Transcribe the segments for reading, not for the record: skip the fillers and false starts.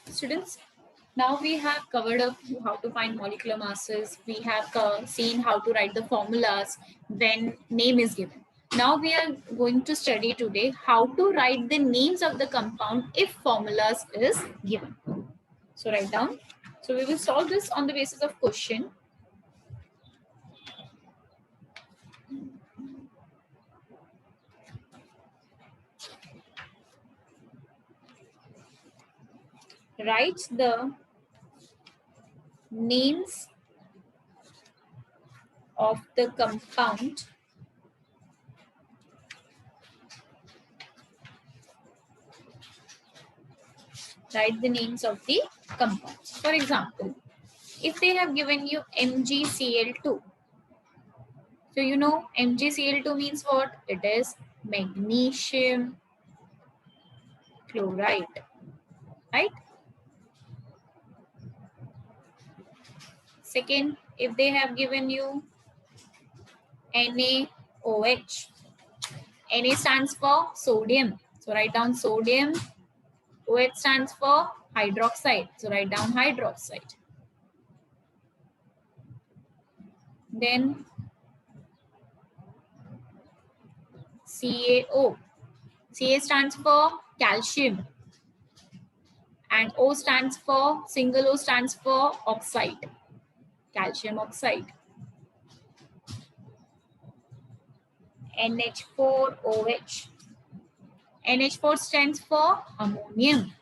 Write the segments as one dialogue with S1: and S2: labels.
S1: Students, now we have covered up how to find molecular masses. We have seen how to write the formulas when name is given. Now we are going to study today how to write the names of the compound if formulas is given. So write down. So we will solve this on the basis of question. Write the names of the compound write the names of the compounds. For example, if they have given you MgCl2, so you know MgCl2 means what? It is magnesium chloride, right? Second, if they have given you NaOH, Na stands for sodium, so write down sodium. OH stands for hydroxide, so write down hydroxide. Then CaO, Ca stands for calcium, and O stands for, single O stands for oxide, calcium oxide. NH4OH, NH4 stands for ammonium,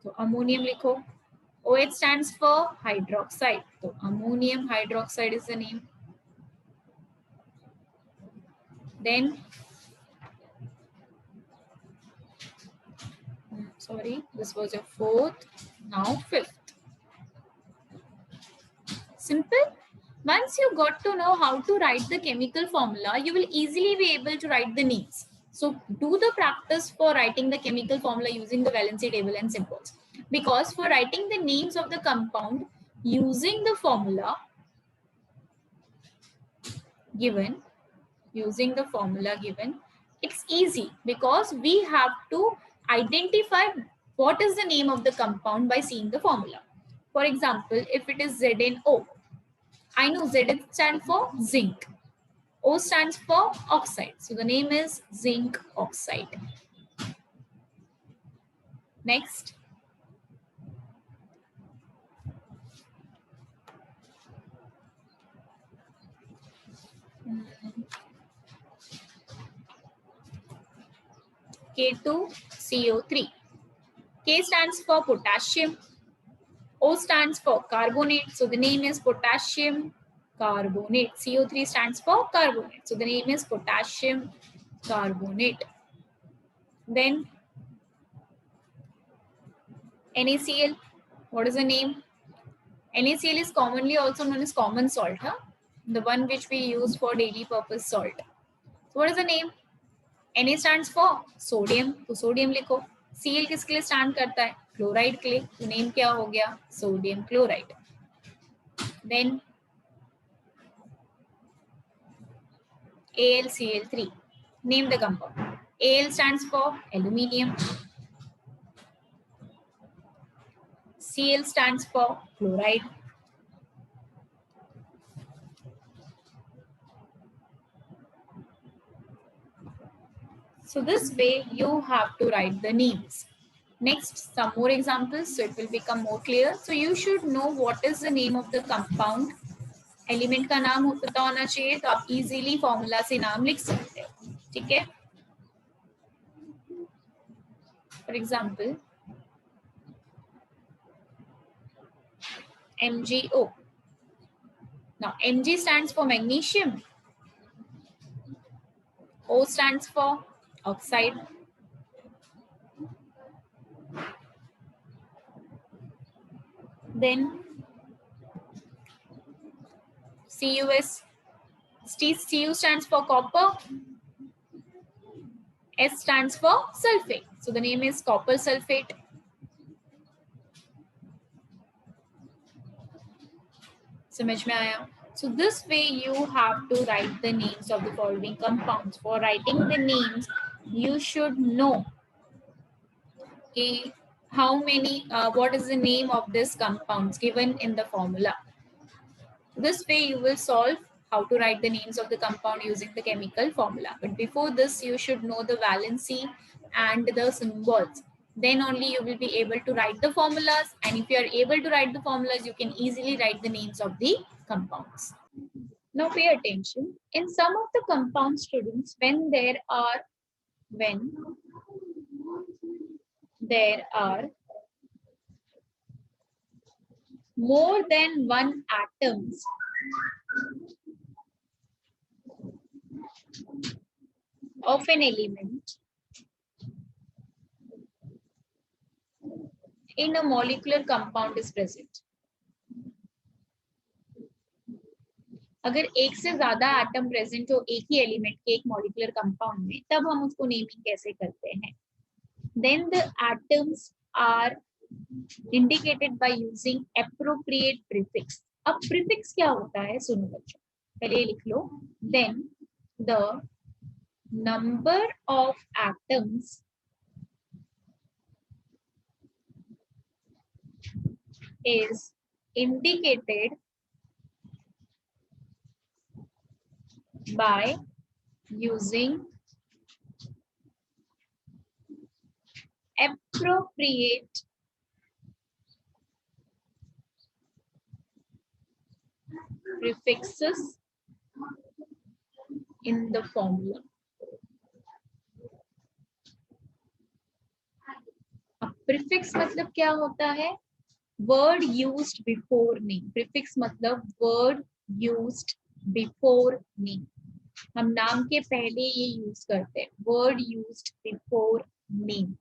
S1: so ammonium likho. OH stands for hydroxide, so ammonium hydroxide is the name. Then sorry, this was your fourth, now fifth. Simple. Once you got to know how to write the chemical formula, you will easily be able to write the names. So do the practice for writing the chemical formula using the valency table and symbols. Because for writing the names of the compound using the formula given, it's easy because we have to identify what is the name of the compound by seeing the formula. For example, if it is ZnO, I know Zn stands for zinc. O stands for oxide. So the name is zinc oxide. Next. K2CO3. K stands for potassium. O stands for carbonate. So the name is potassium carbonate. CO3 stands for carbonate. So the name is potassium carbonate. Then NaCl. What is the name? NaCl is commonly also known as common salt, huh? The one which we use for daily purpose salt. So what is the name? Na stands for sodium, तो sodium लिखो. Cl किसके लिए stand करता है? Chloride के लिए. तो name क्या हो गया? Sodium chloride. Then AlCl3. Name the compound. Al stands for aluminium. Cl stands for chloride. So this way you have to write the names. Next, some more examples so it will become more clear. So you should know what is the name of the compound. Element का नाम पता होना चाहिए तो आप easily formula से नाम लिख सकते हो. ठीक है. For example MgO. Now Mg stands for magnesium. O stands for oxide. Then CuS. Cu stands for copper. S stands for sulfate. So the name is copper sulfate. समझ में आया? So this way you have to write the names of the following compounds. For writing the names, you should know कि how many, what is the name of this compounds given in the formula. This way you will solve how to write the names of the compound using the chemical formula. But before this, you should know the valency and the symbols. Then only you will be able to write the formulas. And if you are able to write the formulas, you can easily write the names of the compounds. Now pay attention. In some of the compound students, when there are more than one atoms of an element in a molecular compound is present. अगर एक से ज्यादा atom present हो एक ही element के एक molecular compound में, तब हम उसको नेमिंग कैसे करते हैं? Then the atoms are indicated by using appropriate prefix. अब प्रीफिक्स क्या होता है सुनो बच्चों, पहले लिख लो. Then the number of atoms is indicated by using appropriate prefixes in the formula. अब प्रीफिक्स मतलब क्या होता है? Word used before name. Prefix मतलब वर्ड यूज्ड बिफोर नेम. हम नाम के पहले ये यूज करते हैं, word used before name.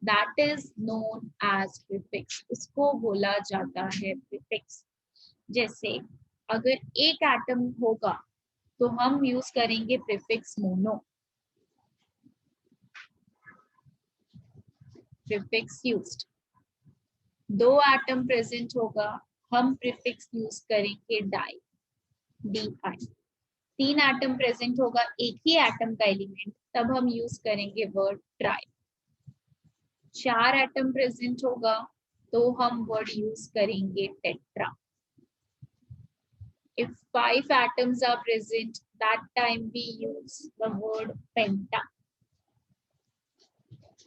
S1: That is known as prefix. उसको बोला जाता है प्रीफिक्स. जैसे अगर एक एटम होगा तो हम यूज करेंगे प्रीफिक्स मोनो. Prefix used. दो एटम प्रेजेंट होगा, हम प्रीफिक्स यूज करेंगे डाई, DI. तीन एटम प्रेजेंट होगा, एक ही एटम का एलिमेंट, तब हम यूज करेंगे वर्ड ट्राई. चार एटम प्रेजेंट होगा तो हम वर्ड यूज करेंगे tetra. If 5 atoms are present, that time we use the word penta.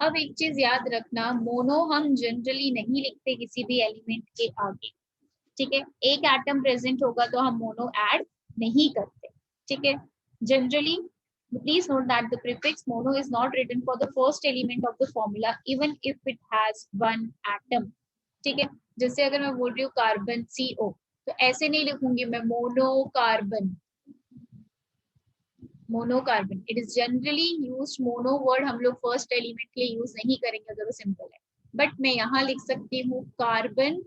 S1: अब एक चीज याद रखना, मोनो हम जनरली नहीं लिखते किसी भी एलिमेंट के आगे. ठीक है, एक एटम प्रेजेंट होगा तो हम मोनो ऐड नहीं करते. ठीक है, generally please note that the prefix mono is not written for the first element of the formula even if it has one atom. ठीक है, जैसे अगर मैं बोल रही हूँ कार्बन CO, तो ऐसे नहीं लिखूंगी मैं monocarbon. Monocarbon, it is generally used. Mono word हम लोग फर्स्ट एलिमेंट के लिए यूज नहीं करेंगे अगर वो सिंपल है. बट मैं यहाँ लिख सकती हूँ कार्बन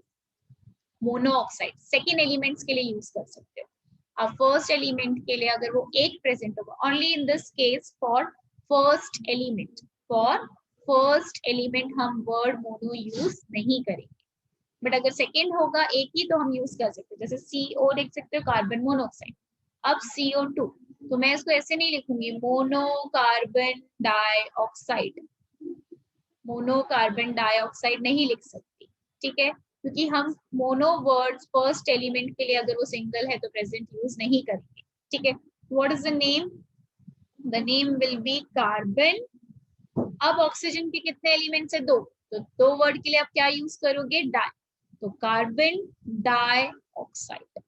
S1: मोनोऑक्साइड. सेकेंड एलिमेंट्स के लिए यूज कर सकते हो. अब फर्स्ट एलिमेंट के लिए अगर वो एक प्रेजेंट होगा, only in this case for first element. For first element हम वर्ड मोनो यूज नहीं करेंगे. बट अगर सेकेंड होगा एक ही तो हम यूज कर सकते हैं. जैसे CO लिख सकते हो, कार्बन मोनोऑक्साइड. अब CO2, तो मैं इसको ऐसे नहीं लिखूंगी मोनोकार्बन डाइऑक्साइड. मोनोकार्बन डाइऑक्साइड नहीं लिख सकती. ठीक है, क्योंकि हम मोनो वर्ड्स फर्स्ट एलिमेंट के लिए अगर वो सिंगल है तो प्रेजेंट यूज नहीं करेंगे. ठीक है, what is the name? The name will be carbon. अब ऑक्सीजन के कितने एलिमेंट्स है? दो, तो दो वर्ड के लिए आप क्या यूज करोगे? डाई. तो carbon dioxide.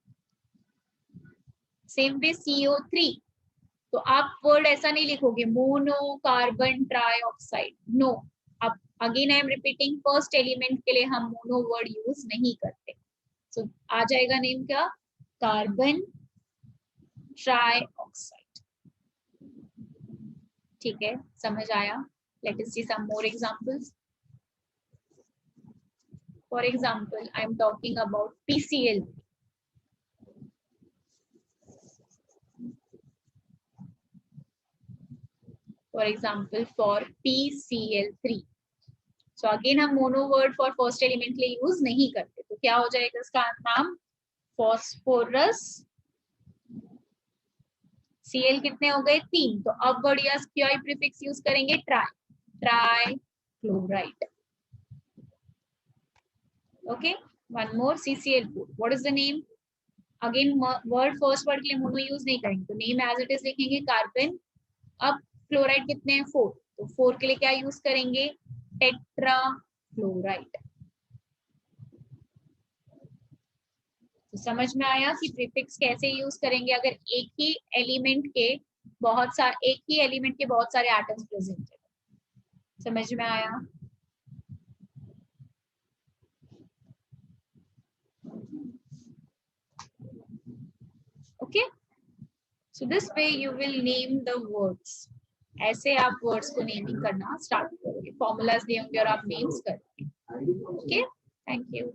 S1: Same way CO3, तो आप वर्ड ऐसा नहीं लिखोगे मोनो कार्बन ट्राइऑक्साइड. नो, अब again I am repeating, first element के लिए हम मोनो वर्ड यूज नहीं करते. सो आ जाएगा नेम क्या? Carbon trioxide. ठीक है, समझ आया? Let us see some more examples. For example, I am talking about PCl. For example, for PCl3. So again हम mono word for first element के लिए यूज नहीं करते. तो क्या हो जाएगा इसका नाम? फॉस्फोरस. Cl कितने हो गए? 3. तो अब वर्ड या प्रिफिक्स यूज करेंगे try. Try chloride. Okay, one more CCl4. What is the name? Again word first word के लिए मोनो यूज नहीं करेंगे, तो नेम एज इट इज लिखेंगे कार्बन. अब क्लोराइड कितने हैं? 4. तो 4 के लिए क्या यूज करेंगे? Tetra chloride. तो समझ में आया कि प्रीफिक्स कैसे यूज करेंगे अगर एक ही एलिमेंट के बहुत सारे एटम्स प्रेजेंट है. समझ में आया? Okay, so this way you will name the words. ऐसे आप वर्ड्स को नेमिंग करना स्टार्ट करोगे. फॉर्मूलाज दिए होंगे और आप नेम्स करोगे. Okay, thank you.